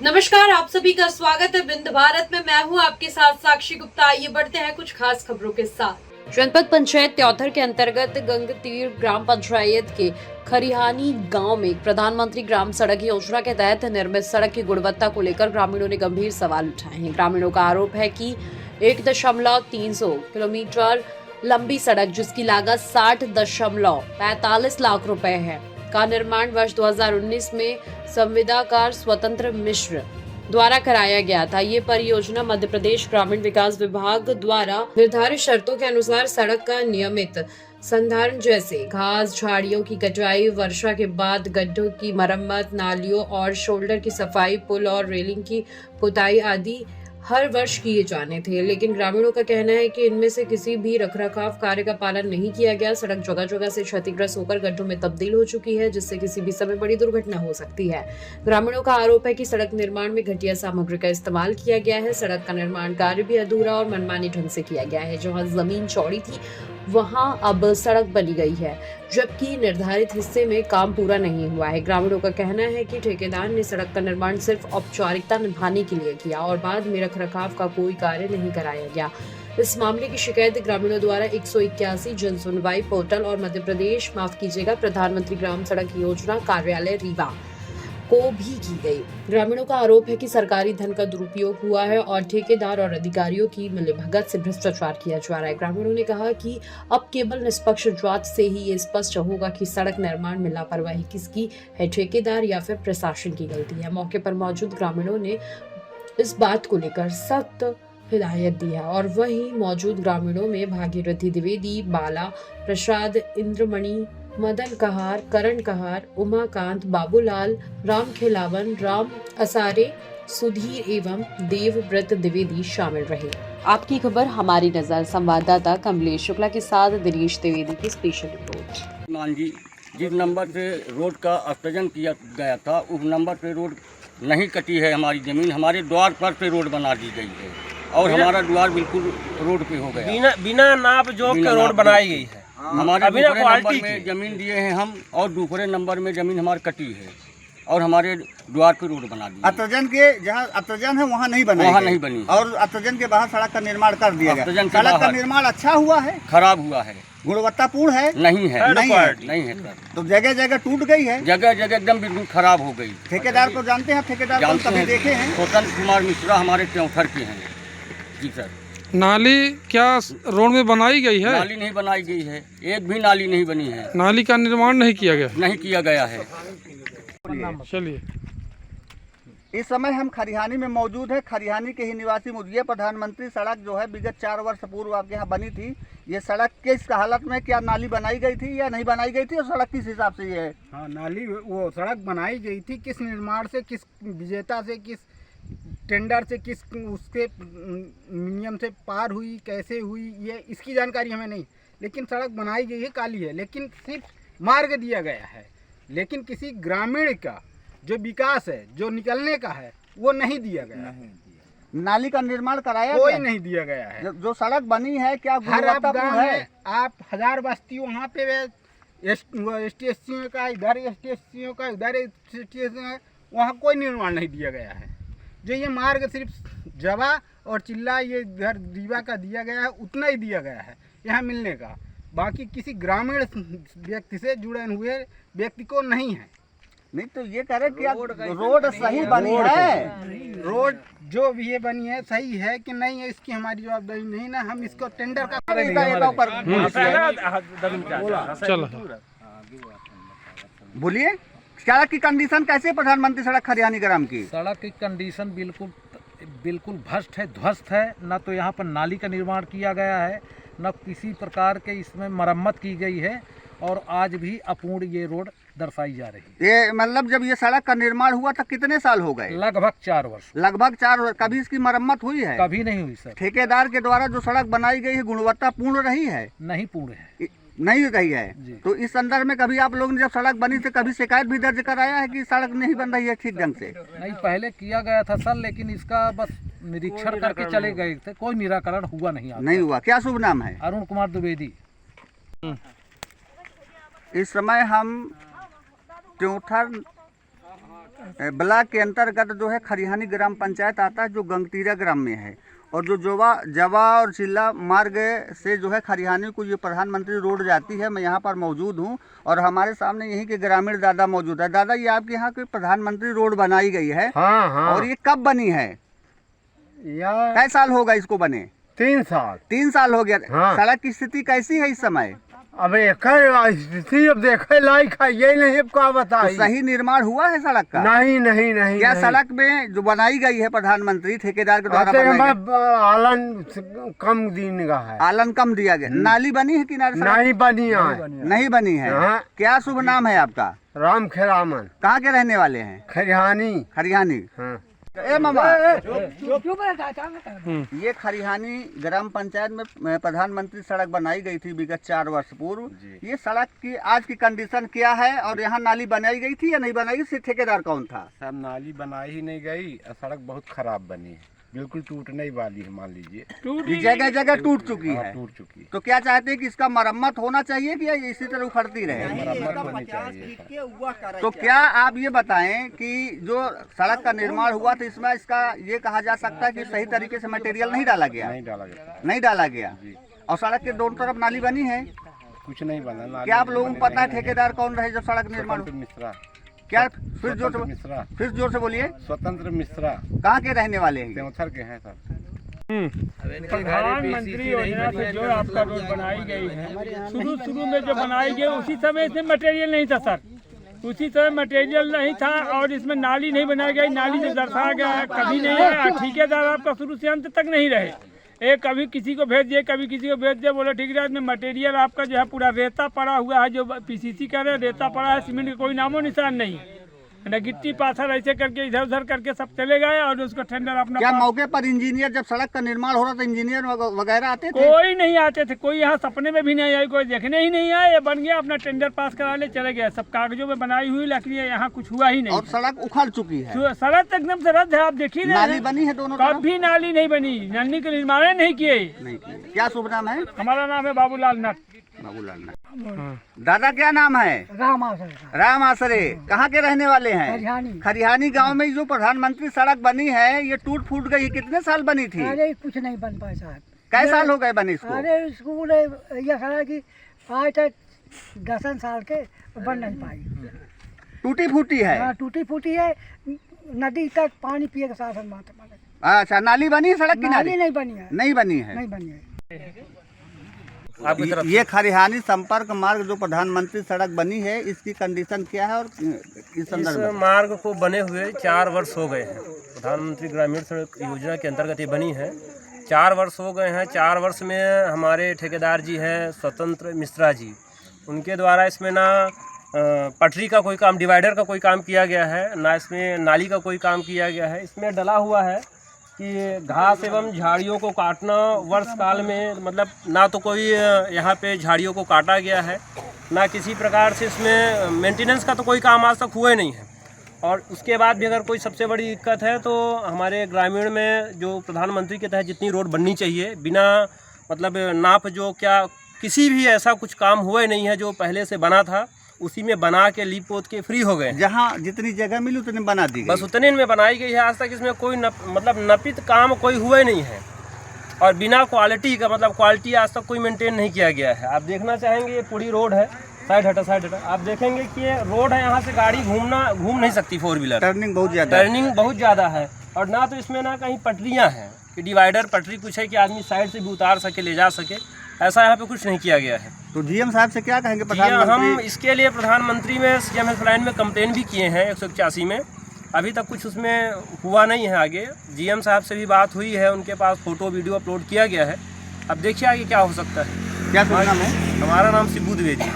नमस्कार, आप सभी का स्वागत है बिंद भारत में। मैं हूं आपके साथ साक्षी गुप्ता। आइए बढ़ते हैं कुछ खास खबरों के साथ। जनपद पंचायत त्योथर के अंतर्गत गंगतीर ग्राम पंचायत के खरिहानी गांव में प्रधानमंत्री ग्राम सड़क योजना के तहत निर्मित सड़क की गुणवत्ता को लेकर ग्रामीणों ने गंभीर सवाल उठाए हैं। ग्रामीणों का आरोप है कि 1.3 किलोमीटर लंबी सड़क, जिसकी लागत 60.45 लाख रुपए है, का निर्माण वर्ष 2019 में संविदाकार स्वतंत्र मिश्र द्वारा कराया गया था। ये परियोजना मध्य प्रदेश ग्रामीण विकास विभाग द्वारा निर्धारित शर्तों के अनुसार सड़क का नियमित संधारण, जैसे घास झाड़ियों की कटाई, वर्षा के बाद गड्ढों की मरम्मत, नालियों और शोल्डर की सफाई, पुल और रेलिंग की पुताई आदि हर वर्ष किए जाने थे। लेकिन ग्रामीणों का कहना है कि इनमें से किसी भी रखरखाव कार्य का पालन नहीं किया गया। सड़क जगह जगह से क्षतिग्रस्त होकर गड्ढों में तब्दील हो चुकी है, जिससे किसी भी समय बड़ी दुर्घटना हो सकती है। ग्रामीणों का आरोप है कि सड़क निर्माण में घटिया सामग्री का इस्तेमाल किया गया है। सड़क का निर्माण कार्य भी अधूरा और मनमानी ढंग से किया गया है। जहाँ जमीन चौड़ी थी वहां अब सड़क बनी गई है, जबकि निर्धारित हिस्से में काम पूरा नहीं हुआ है। ग्रामीणों का कहना है कि ठेकेदार ने सड़क का निर्माण सिर्फ औपचारिकता निभाने के लिए किया और बाद में रखरखाव का कोई कार्य नहीं कराया गया। इस मामले की शिकायत ग्रामीणों द्वारा 181 जन सुनवाई पोर्टल और मध्य प्रदेश प्रधानमंत्री ग्राम सड़क योजना कार्यालय रीवा को भी की गई। ग्रामीणों का आरोप है कि सरकारी धन का दुरुपयोग हुआ है और ठेकेदार और अधिकारियों की मिलीभगत से भ्रष्टाचार किया जा रहा है। ग्रामीणों ने कहा कि अब केवल निष्पक्ष जांच से ही ये स्पष्ट होगा कि सड़क निर्माण में लापरवाही किसकी है, ठेकेदार या फिर प्रशासन की गलती है। मौके पर मौजूद ग्रामीणों ने इस बात को लेकर सख्त हिदायत दी है और वहीं मौजूद ग्रामीणों में भागीरथी द्विवेदी, बाला प्रसाद, इंद्रमणि, मदन कहार, करण कहार, उमाकांत, बाबूलाल, राम खिलावन, राम असारे, सुधीर एवं देवव्रत द्विवेदी शामिल रहे। आपकी खबर हमारी नजर संवाददाता कमलेश शुक्ला के साथ दिनेश द्विवेदी की स्पेशल रिपोर्ट। मान जी, जिस नंबर से रोड का सृजन किया गया था उस नंबर पे रोड नहीं कटी है। हमारी ज़मीन हमारे द्वार पर पे रोड बना दी गई है और हमारा द्वार बिल्कुल रोड पे हो गया। बिना नाप जोख के रोड बनाई गई है। हमारे दूसरे नंबर में ज़मीन दिए हैं हम, और दूसरे नंबर में ज़मीन हमारी कटी है और हमारे द्वार पे रोड बना दी। अतरजन के जहाँ अतरजन है वहाँ नहीं बनी, वहाँ नहीं बनी और अतरजन के बाहर सड़क का निर्माण कर दिया गया। अतरजन के सड़क का बाहर निर्माण अच्छा हुआ है, खराब हुआ है, गुणवत्तापूर्ण है, नहीं है, नहीं है, नहीं है सर। तो जगह जगह टूट गई है, जगह जगह एकदम बिल्कुल खराब हो गई। ठेकेदार को जानते हैं, ठेकेदार को जानते कभी हैं, देखे हैं। स्वतंत्र कुमार मिश्रा हमारे त्योथर के हैं जी सर। नाली क्या रोड में बनाई गई है? नाली नहीं बनाई गई है, एक भी नाली नहीं बनी है, नाली का निर्माण नहीं किया गया। नहीं किया गया है। चलिए, इस समय हम खरिहानी में मौजूद है। खरिहानी के ही निवासी मुझे प्रधानमंत्री सड़क जो है विगत 4 वर्ष पूर्व आपके यहाँ बनी थी। ये सड़क किस हालत में, क्या नाली बनाई गई थी या नहीं बनाई गई थी, और सड़क किस हिसाब से ये है? हाँ, नाली वो सड़क बनाई गई थी, किस निर्माण से, किस विजेता से, किस टेंडर से, किस उसके नियम से पार हुई, कैसे हुई, ये इसकी जानकारी हमें नहीं। लेकिन सड़क बनाई गई है, काली है, लेकिन सिर्फ मार्ग दिया गया है। लेकिन किसी ग्रामीण का जो विकास है, जो निकलने का है, वो नहीं दिया गया है। नाली का निर्माण कराया कोई गया? नहीं दिया गया है। जो सड़क बनी है क्या हर आप गुणवत्तापूर्ण गाँव है? में आप 1000 बस्ती वहाँ पे एसटीएससीओ का इधर, एसटीएससीओ का इधर, एसटीएससीओ वहाँ कोई निर्माण नहीं दिया गया है। जो ये मार्ग सिर्फ जवा और चिल्ला ये घर रीवा का दिया गया है, उतना ही दिया गया है यहाँ मिलने का। बाकी किसी ग्रामीण व्यक्ति से जुड़े हुए व्यक्ति को नहीं है। नहीं तो ये कह रहे कि रोड सही बनी है, रोड जो भी ये बनी है सही है कि नहीं है, इसकी हमारी जवाबदारी नहीं ना। हम इसको टेंडर का चलो बोलिए, सड़क की कंडीशन कैसे प्रधानमंत्री सड़क खरिहानी ग्राम की? सड़क की कंडीशन बिल्कुल भ्रष्ट है, ध्वस्त है। न तो यहाँ पर नाली का निर्माण किया गया है, न किसी प्रकार के इसमें मरम्मत की गई है, और आज भी अपूर्ण ये रोड दर्शाई जा रही है। ये मतलब जब ये सड़क का निर्माण हुआ था कितने साल हो गए? लगभग 4 वर्ष। लगभग 4 वर्ष। कभी इसकी मरम्मत हुई है? कभी नहीं हुई सर। ठेकेदार के द्वारा जो सड़क बनाई गई है गुणवत्तापूर्ण रही है? नहीं पूर्ण है, नहीं रही है। तो इस संदर्भ में कभी आप लोगों ने जब सड़क बनी तो कभी शिकायत भी दर्ज कराया है कि सड़क नहीं बन रही है ठीक ढंग से? नहीं, पहले किया गया था सर, लेकिन इसका बस निरीक्षण करके चले गए थे, कोई निराकरण हुआ नहीं। नहीं हुआ। क्या शुभ नाम है? अरुण कुमार द्विवेदी। इस समय हम त्योथर ब्लॉक के अंतर्गत जो है खरिहानी ग्राम पंचायत आता है, जो गंगतीरा ग्राम में है। और जो जवा और चिल्ला मार्ग से जो है खरिहानी को ये प्रधानमंत्री रोड जाती है। मैं यहाँ पर मौजूद हूँ और हमारे सामने यहीं के ग्रामीण दादा मौजूद है। दादा, ये आपके यहाँ की प्रधानमंत्री रोड बनाई गई है। हाँ हाँ। और ये कब बनी है? यार कई साल होगा इसको बने? 3 साल। 3 साल हो गया। हाँ। सड़क की स्थिति कैसी है इस समय? अब एक स्थिति अब देखे लायक है, ये नहीं क्या तो बताइए। सही निर्माण हुआ है सड़क का? नहीं नहीं नहीं। क्या नहीं। सड़क में जो बनाई गई है प्रधानमंत्री ठेकेदार के द्वारा अरे बनाई गई? आलन कम दिन का है। आलन कम दिया गया। नाली बनी है किनारे सड़क? नहीं बनी है। नहीं बनी है। हाँ। क्या शुभ नाम है आपका? राम खेरामन, कहाँ के रहने वाले हैं? खरिहानी। खरिहानी। हाँ। ए मामा, ये खरिहानी ग्राम पंचायत में प्रधानमंत्री सड़क बनाई गई थी विगत 4 वर्ष पूर्व। ये सड़क की आज की कंडीशन क्या है और यहाँ नाली बनाई गई थी या नहीं बनाई? इससे ठेकेदार कौन था? साहब, नाली बनाई ही नहीं गई और सड़क बहुत खराब बनी है, बिल्कुल टूटने ही वाली है। मान लीजिए ये जगह जगह टूट चुकी है। टूट चुकी है। तो क्या चाहते हैं कि इसका मरम्मत होना चाहिए कि ये इसी तरह उखड़ती रहे? मरम्मत होनी चाहिए। तो क्या आप ये बताएं कि जो सड़क का निर्माण हुआ था इसमें इसका ये कहा जा सकता है कि सही तरीके से मटेरियल नहीं डाला गया? नहीं डाला गया। नहीं डाला गया। और सड़क के दोनों तरफ नाली बनी है? कुछ नहीं बना। नाली क्या आप लोगों को पता है ठेकेदार कौन रहे जब सड़क निर्माण? स्वतंत्र मिश्रा। क्या? फिर जोर स्वतंत्र से मिश्रा। फिर जोर से बोलिए। स्वतंत्र मिश्रा कहाँ के रहने वाले हैं? देवथर के हैं सर। प्रधानमंत्री योजना से जो आपका रोड बनाई गई है, शुरू में जो बनाई गई उसी समय इसमें मटेरियल नहीं था सर। उसी समय मटेरियल नहीं था और इसमें नाली नहीं बनाई गई। नाली जो दर्शाया गया है कभी नहीं है। ठेकेदार आपका शुरू से अंत तक नहीं रहे। एक कभी किसी को भेज दिए, कभी किसी को भेज दिए, बोले ठीक है। इसमें मटेरियल आपका जो है पूरा रेता पड़ा हुआ है, जो पीसीसी कह रहे हैं रेता पड़ा है, सीमेंट का कोई नामो निशान नहीं। न गिट्टी पाथर ऐसे करके इधर उधर करके सब चले गए और उसको टेंडर अपना। क्या मौके पर इंजीनियर जब सड़क का निर्माण हो रहा था इंजीनियर वगैरह आते थे? कोई नहीं आते थे। कोई यहाँ सपने में भी नहीं आए, कोई देखने ही नहीं आए। ये बन गया, अपना टेंडर पास करा ले, चले गए। सब कागजों में बनाई हुई लकड़ी है, यहाँ कुछ हुआ ही नहीं। और सड़क उखड़ चुकी है। सड़क एकदम से रद्द है। आप देखिए नाली बनी है दोनों तरफ? कभी नाली नहीं बनी। नाली का निर्माण नहीं किए। नहीं किए। क्या शुभ नाम है? हमारा नाम है बाबूलाल नाथ। बाबूलाल नाथ। दादा, क्या नाम है? राम आसरे। कहाँ के रहने वाले हैं? खरिहानी गांव में जो प्रधानमंत्री सड़क बनी है ये टूट फूट गई। कितने साल बनी थी? अरे कुछ नहीं बन पाया साहब। कई साल हो गए बनी इसको? अरे स्कूल ये सड़क की आज तक 10 साल के बन नहीं पाई। टूटी फूटी है? हाँ, टूटी फूटी है। नदी तक पानी पिए के साधन मात्र। अच्छा, नाली बनी है सड़क किनारे? नाली नहीं बनी है। नहीं बनी है। नहीं बनी है। ये खरिहानी संपर्क मार्ग जो प्रधानमंत्री सड़क बनी है इसकी कंडीशन क्या है और किस संदर्भ में? इस मार्ग को बने हुए 4 वर्ष हो गए हैं। प्रधानमंत्री ग्रामीण सड़क योजना के अंतर्गत ये बनी है। 4 वर्ष हो गए हैं। 4 वर्ष में हमारे ठेकेदार जी हैं स्वतंत्र मिश्रा जी, उनके द्वारा इसमें ना पटरी का कोई काम, डिवाइडर का कोई काम किया गया है, ना इसमें नाली का कोई काम किया गया है। इसमें डला हुआ है कि घास एवं झाड़ियों को काटना वर्ष काल में, मतलब ना तो कोई यहाँ पे झाड़ियों को काटा गया है, ना किसी प्रकार से इसमें मेंटेनेंस का तो कोई काम आज तक हुआ ही नहीं है। और उसके बाद भी अगर कोई सबसे बड़ी दिक्कत है तो हमारे ग्रामीण में जो प्रधानमंत्री के तहत जितनी रोड बननी चाहिए बिना मतलब नाप जो क्या किसी भी ऐसा कुछ काम हुआ ही नहीं है। जो पहले से बना था उसी में बना के लीप पोत के फ्री हो गए। जहाँ जितनी जगह मिली उतनी बना दी गई। बस उतने में बनाई गई है। आज तक इसमें कोई मतलब नपित काम कोई हुआ ही नहीं है। और बिना क्वालिटी का, मतलब क्वालिटी आज तक कोई मेंटेन नहीं किया गया है। आप देखना चाहेंगे ये पूरी रोड है, साइड हटा आप देखेंगे कि ये रोड है, यहाँ से गाड़ी घूम नहीं सकती 4 व्हीलर। टर्निंग बहुत ज़्यादा है। और ना तो इसमें ना कहीं पटरियाँ हैं कि डिवाइडर पटरी कुछ है कि आदमी साइड से भी उतार सके, ले जा सके, ऐसा यहाँ पे कुछ नहीं किया गया है। तो जीएम साहब से क्या कहेंगे? हम इसके लिए प्रधानमंत्री में सीएम हेल्पलाइन में कंप्लेन भी किए हैं 181 में। अभी तक कुछ उसमें हुआ नहीं है। आगे जीएम साहब से भी बात हुई है, उनके पास फोटो वीडियो अपलोड किया गया है। अब देखिए आगे क्या हो सकता है। क्या नाम है? हमारा नाम शिबू द्विवेदी।